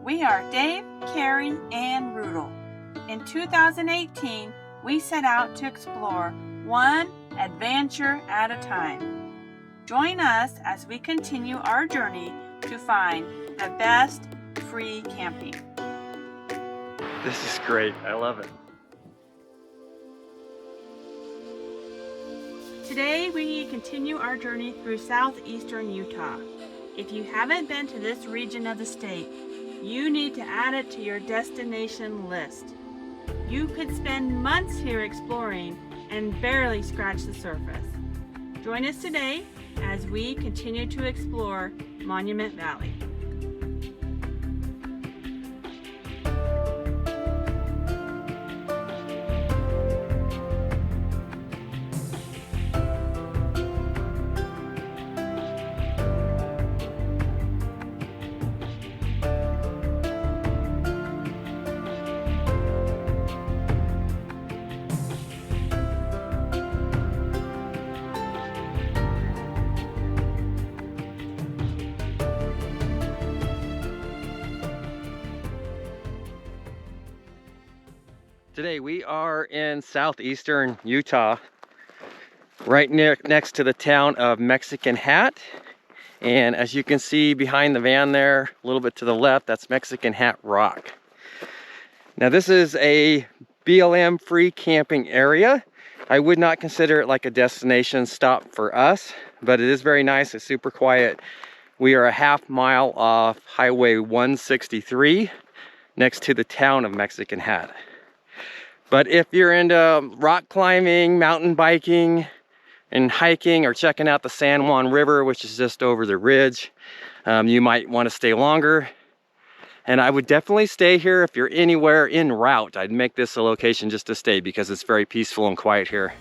We are Dave, Carrie, and Rudel. In 2018, we set out to explore one adventure at a time. Join us as we continue our journey to find the best free camping. This is great. I love it. Today we continue our journey through southeastern Utah. If you haven't been to this region of the state, you need to add it to your destination list. You could spend months here exploring and barely scratch the surface. Join us today as we continue to explore Monument Valley. Today we are in southeastern Utah, right next to the town of Mexican Hat. And as you can see behind the van there, a little bit to the left, that's Mexican Hat Rock. Now this is a BLM free camping area. I would not consider it like a destination stop for us, but it is very nice. It's super quiet. We are a half mile off Highway 163 next to the town of Mexican Hat. But if you're into rock climbing, mountain biking, and hiking, or checking out the San Juan River, which is just over the ridge, you might want to stay longer. And I would definitely stay here. If you're anywhere en route, I'd make this a location just to stay because it's very peaceful and quiet here.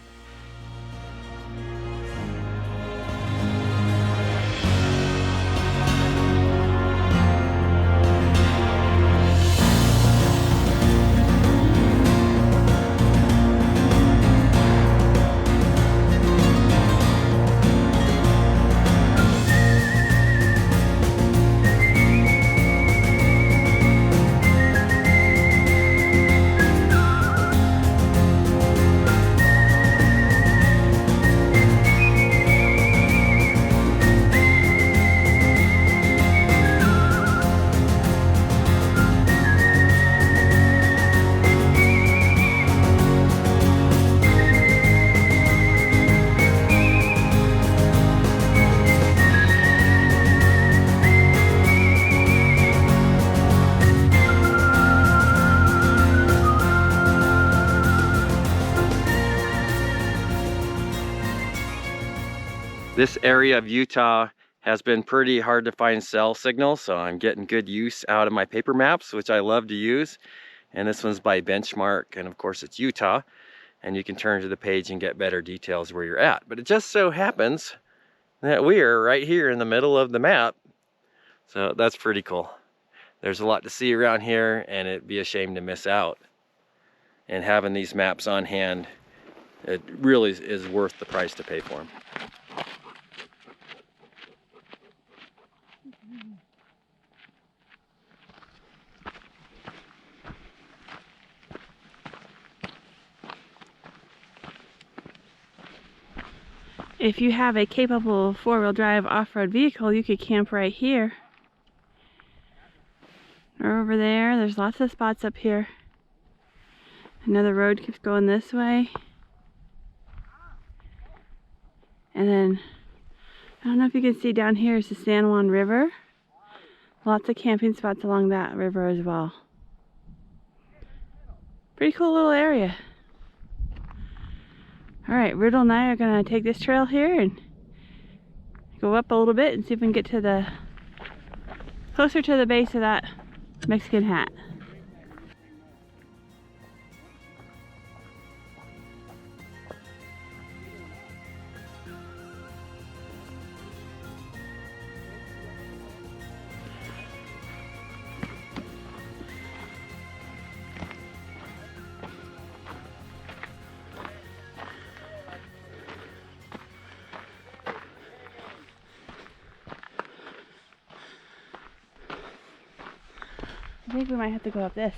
This area of Utah has been pretty hard to find cell signals, so I'm getting good use out of my paper maps, which I love to use. And this one's by Benchmark, and of course it's Utah, and you can turn to the page and get better details where you're at. But it just so happens that we are right here in the middle of the map, so that's pretty cool. There's a lot to see around here, and it'd be a shame to miss out. And having these maps on hand, it really is worth the price to pay for them. If you have a capable four-wheel drive off-road vehicle, you could camp right here. Or over there. There's lots of spots up here. Another road keeps going this way. And then, I don't know if you can see down here is the San Juan River. Lots of camping spots along that river as well. Pretty cool little area. Alright, Riddle and I are going to take this trail here and go up a little bit and see if we can get to the closer to the base of that Mexican Hat. I think we might have to go up this.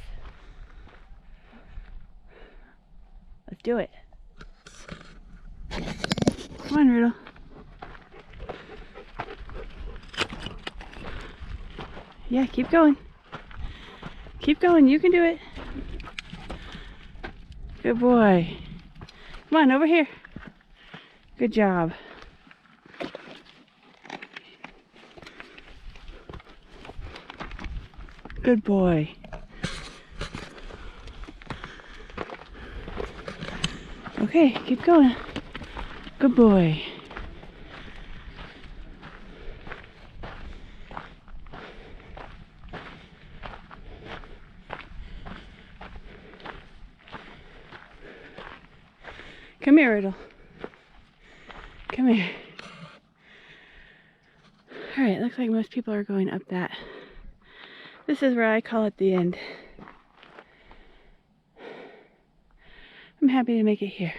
Let's do it. Come on, Rudel. Yeah, keep going. Keep going, you can do it. Good boy. Come on, over here. Good job. Good boy. Okay, keep going. Good boy. Come here, Riddle. Come here. Alright, looks like most people are going up that. This is where I call it the end. I'm happy to make it here.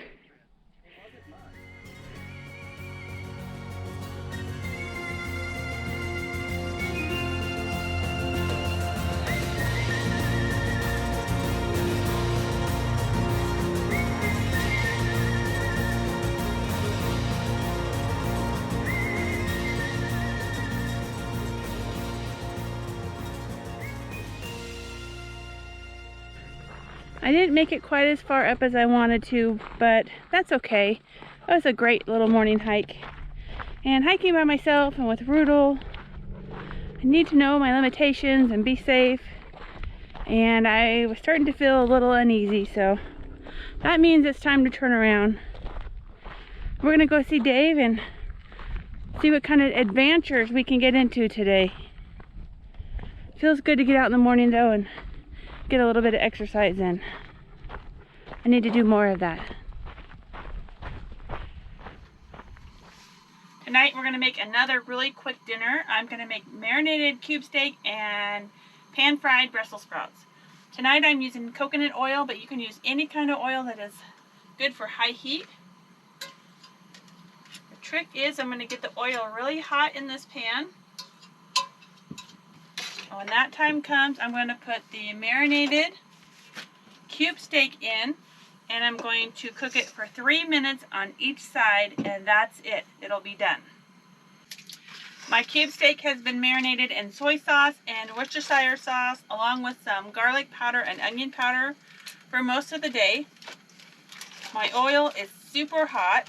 I didn't make it quite as far up as I wanted to, but that's okay. It was a great little morning hike. And hiking by myself and with Rudel, I need to know my limitations and be safe. And I was starting to feel a little uneasy, so that means it's time to turn around. We're gonna go see Dave and see what kind of adventures we can get into today. Feels good to get out in the morning though and get a little bit of exercise in. I need to do more of that. Tonight we're going to make another really quick dinner. I'm going to make marinated cube steak and pan-fried Brussels sprouts. Tonight I'm using coconut oil, but you can use any kind of oil that is good for high heat. The trick is I'm going to get the oil really hot in this pan. When that time comes, I'm going to put the marinated cube steak in, and I'm going to cook it for 3 minutes on each side, and that's it. It'll be done. My cube steak has been marinated in soy sauce and Worcestershire sauce, along with some garlic powder and onion powder for most of the day. My oil is super hot.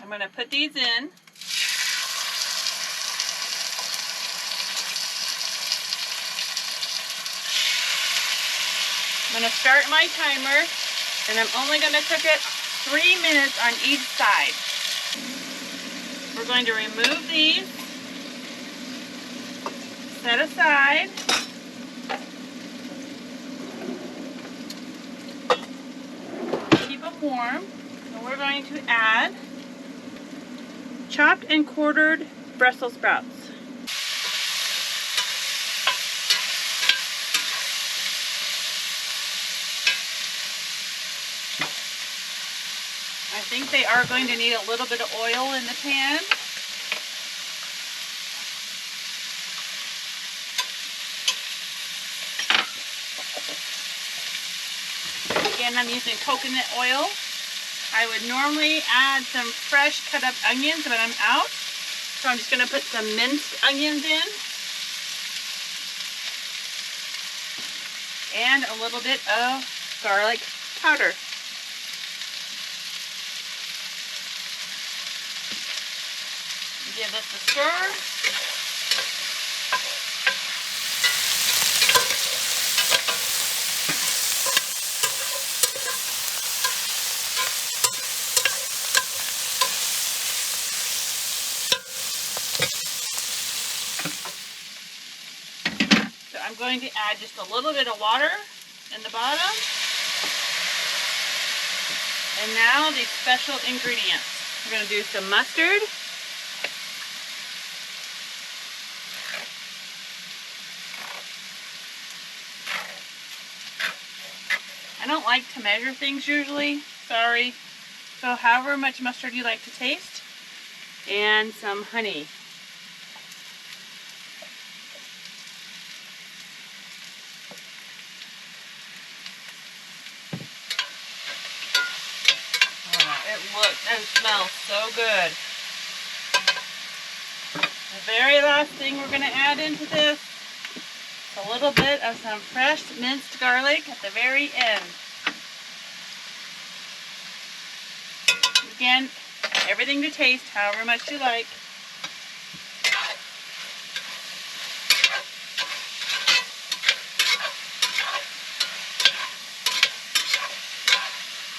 I'm going to put these in. I'm going to start my timer, and I'm only going to cook it 3 minutes on each side. We're going to remove these, set aside. Keep them warm. And we're going to add chopped and quartered Brussels sprouts. I think they are going to need a little bit of oil in the pan. Again, I'm using coconut oil. I would normally add some fresh cut up onions, but I'm out. So I'm just going to put some minced onions in. And a little bit of garlic powder. Give this a stir. So I'm going to add just a little bit of water in the bottom. And now the special ingredients. We're going to do some mustard. I don't like to measure things usually, sorry. So however much mustard you like to taste. And some honey. look and smells so good. The very last thing we're going to add into this is a little bit of some fresh minced garlic at the very end. Again, everything to taste, however much you like.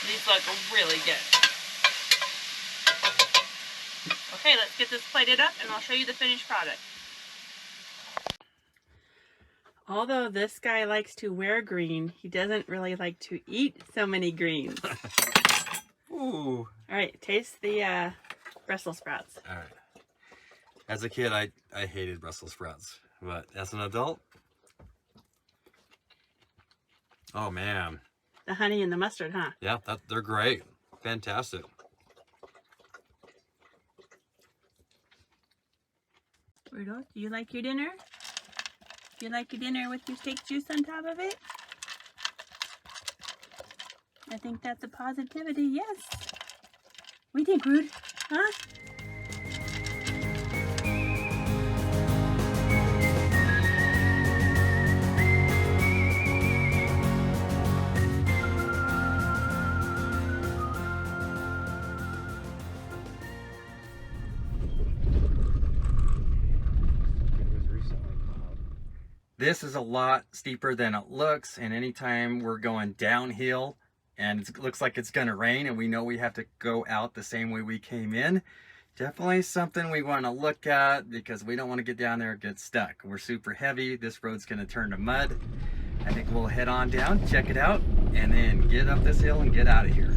These look really good. Okay, let's get this plated up and I'll show you the finished product. Although this guy likes to wear green, he doesn't really like to eat so many greens. Ooh. All right, taste the Brussels sprouts. All right. As a kid, I hated Brussels sprouts, but as an adult, oh man. The honey and the mustard, huh? Yeah, they're great. Fantastic. Rudolph, do you like your dinner? Do you like your dinner with your steak juice on top of it? I think that's a positivity, yes. What do you think, Rude? Huh? This is a lot steeper than it looks, and anytime we're going downhill and it looks like it's gonna rain and we know we have to go out the same way we came in, definitely something we want to look at because we don't want to get down there and get stuck. We're super heavy. This road's gonna turn to mud. I think we'll head on down, check it out, and then get up this hill and get out of here.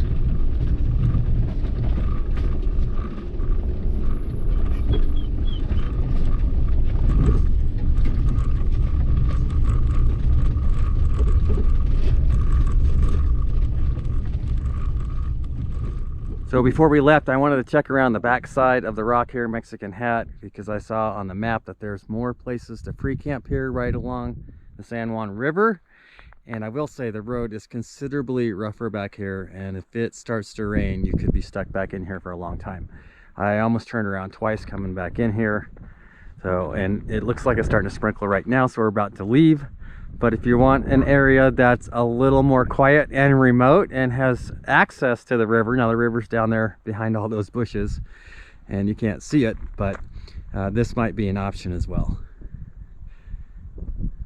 So before we left, I wanted to check around the back side of the rock here, Mexican Hat, because I saw on the map that there's more places to free camp here right along the San Juan River. And I will say the road is considerably rougher back here, and if it starts to rain, you could be stuck back in here for a long time. I almost turned around twice coming back in here. So, and it looks like it's starting to sprinkle right now, so we're about to leave. But if you want an area that's a little more quiet and remote and has access to the river, now the river's down there behind all those bushes and you can't see it, but this might be an option as well.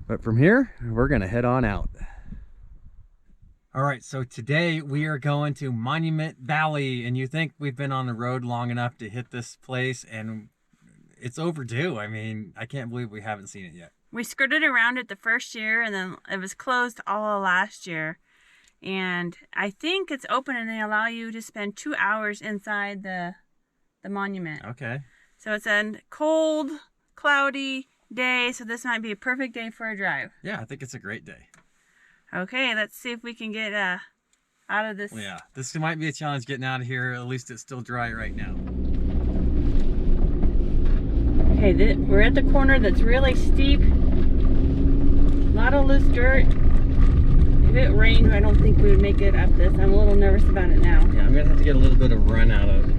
But from here, we're gonna head on out. All right, so today we are going to Monument Valley, and you think we've been on the road long enough to hit this place, and it's overdue. I mean, I can't believe we haven't seen it yet. We skirted around it the first year, and then it was closed all of last year. And I think it's open, and they allow you to spend 2 hours inside the monument. Okay. So it's a cold, cloudy day, so this might be a perfect day for a drive. Yeah, I think it's a great day. Okay, let's see if we can get out of this. Yeah, this might be a challenge getting out of here. At least it's still dry right now. Okay, we're at the corner that's really steep. A lot of loose dirt. If it rained, I don't think we would make it up this. I'm a little nervous about it now. Yeah, I'm gonna have to get a little bit of run out of it.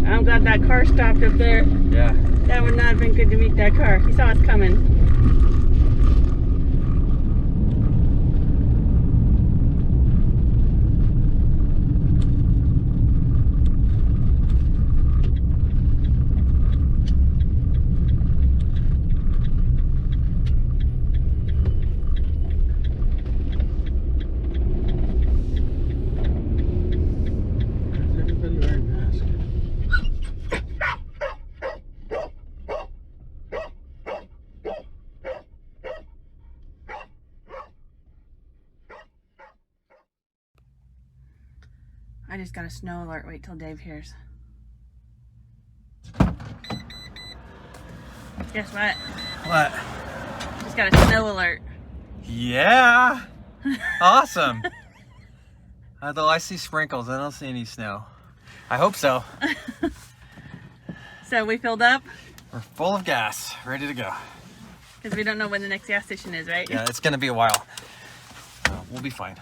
I'm glad that car stopped up there. Yeah. That would not have been good to meet that car. He saw us coming. I just got a snow alert. Wait till Dave hears. Guess what? What? Just got a snow alert. Yeah. Awesome. Although I see sprinkles, I don't see any snow. I hope so. So we filled up? We're full of gas, ready to go. Because we don't know when the next gas station is, right? Yeah, it's gonna be a while. We'll be fine.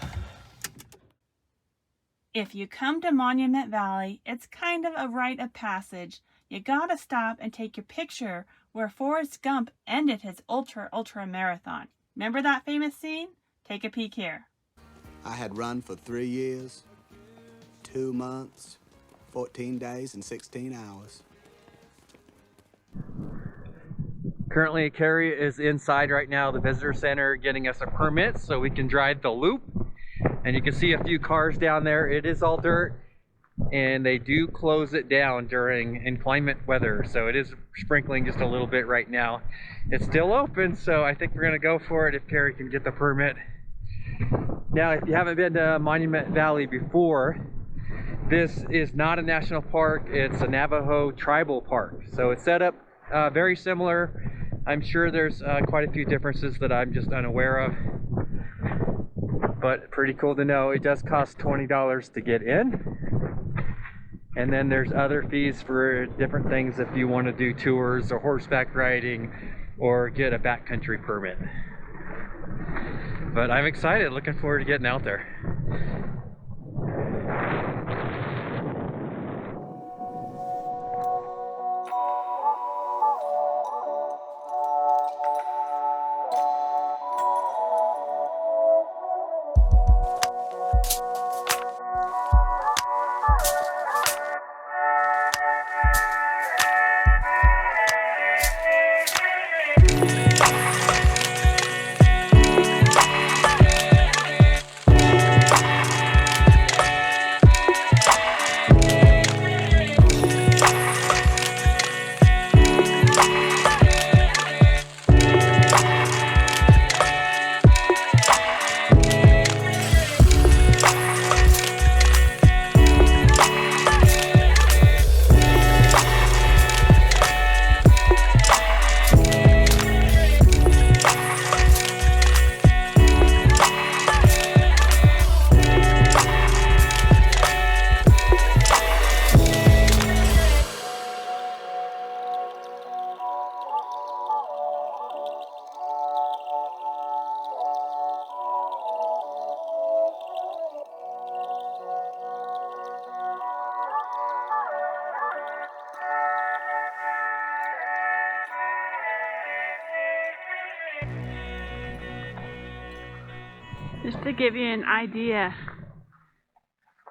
If you come to Monument Valley, it's kind of a rite of passage. You gotta stop and take your picture where Forrest Gump ended his ultra marathon. Remember that famous scene? Take a peek here. I had run for 3 years, 2 months, 14 days, and 16 hours. Currently, Carrie is inside right now, the visitor center, getting us a permit so we can drive the loop. And you can see a few cars down there. It is all dirt, and they do close it down during inclement weather. So it is sprinkling just a little bit right now. It's still open, so I think we're gonna go for it if Carrie can get the permit. Now, if you haven't been to Monument Valley before, this is not a national park, it's a Navajo tribal park. So it's set up very similar. I'm sure there's quite a few differences that I'm just unaware of. But pretty cool to know. It does cost $20 to get in. And then there's other fees for different things if you want to do tours or horseback riding or get a backcountry permit. But I'm excited, looking forward to getting out there. Just to give you an idea,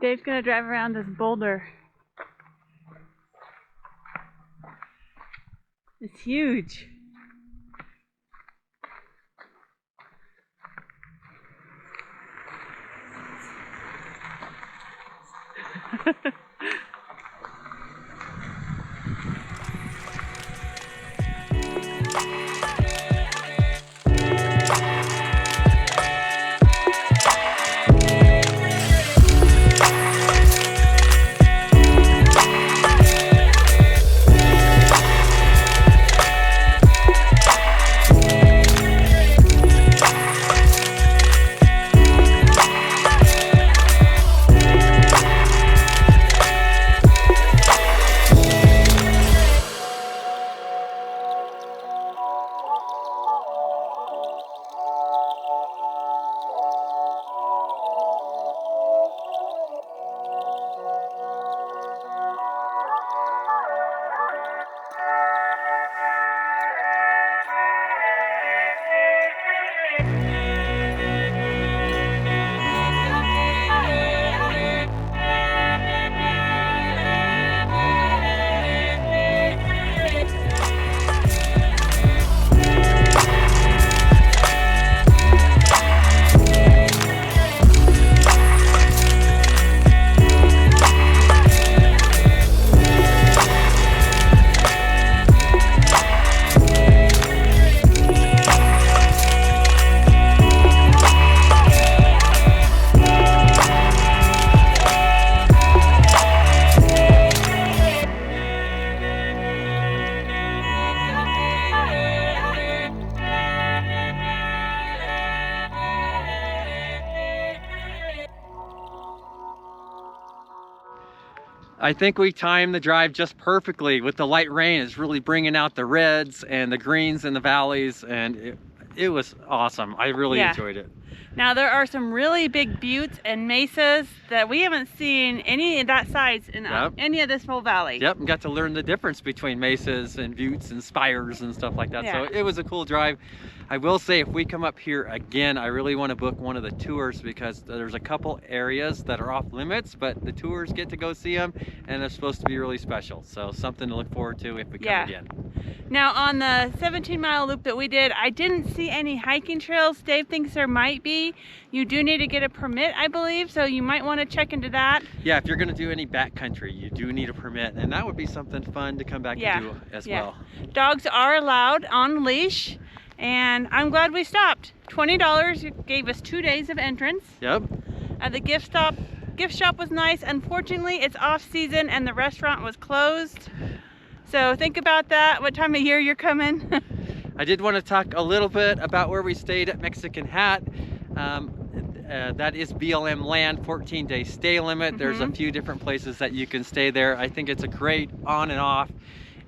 Dave's gonna drive around this boulder. It's huge. I think we timed the drive just perfectly with the light rain. It's really bringing out the reds and the greens in the valleys, and it was awesome. I really enjoyed it. Now there are some really big buttes and mesas that we haven't seen any of that size in any of this whole valley. Yep, and got to learn the difference between mesas and buttes and spires and stuff like that. So it was a cool drive. I will say, if we come up here again, I really want to book one of the tours, because there's a couple areas that are off limits, but the tours get to go see them, and they're supposed to be really special. So something to look forward to if we come again. Now on the 17-mile loop that we did, I didn't see any hiking trails. Dave thinks there might be. You do need to get a permit, I believe, so you might want to check into that. Yeah, if you're going to do any backcountry, you do need a permit, and that would be something fun to come back and do as well. Dogs are allowed on leash, and I'm glad we stopped. $20 gave us 2 days of entrance. Yep. The gift shop was nice. Unfortunately, it's off season and the restaurant was closed. So think about that, what time of year you're coming. I did want to talk a little bit about where we stayed at Mexican Hat. That is BLM land, 14-day stay limit. There's a few different places that you can stay there. I think it's a great on and off,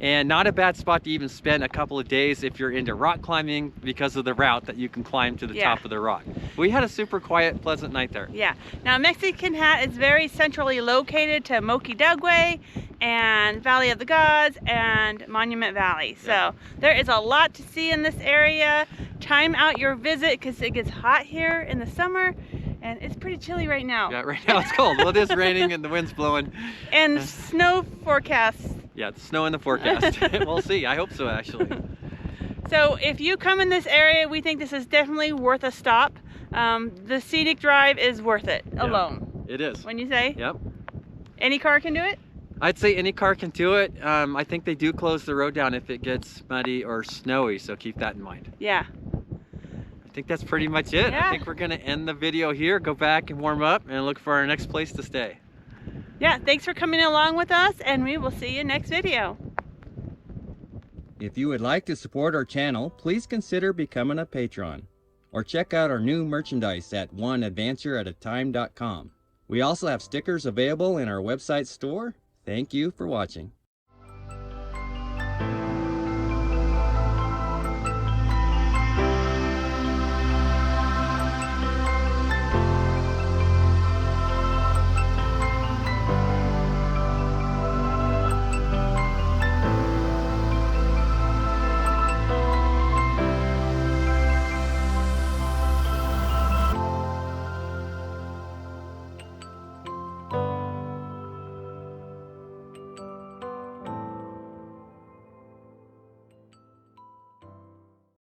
and not a bad spot to even spend a couple of days if you're into rock climbing, because of the route that you can climb to the top of the rock. We had a super quiet, pleasant night there. Yeah. Now Mexican Hat is very centrally located to Moquidagüe and Valley of the Gods and Monument Valley. So there is a lot to see in this area. Time out your visit, because it gets hot here in the summer and it's pretty chilly right now. Yeah, right now it's cold. Well, it is raining and the wind's blowing. And snow forecasts. Yeah, it's snow in the forecast. We'll see. I hope so, actually. So if you come in this area, we think this is definitely worth a stop. The scenic drive is worth it alone. It is. Wouldn't you say? Yep. Any car can do it? I'd say any car can do it. I think they do close the road down if it gets muddy or snowy, so keep that in mind. Yeah. I think that's pretty much it. I think we're gonna end the video here, go back and warm up and look for our next place to stay. Yeah, thanks for coming along with us, and we will see you next video. If you would like to support our channel, please consider becoming a patron, or check out our new merchandise at advantureatatime.com. We also have stickers available in our website store. Thank you for watching.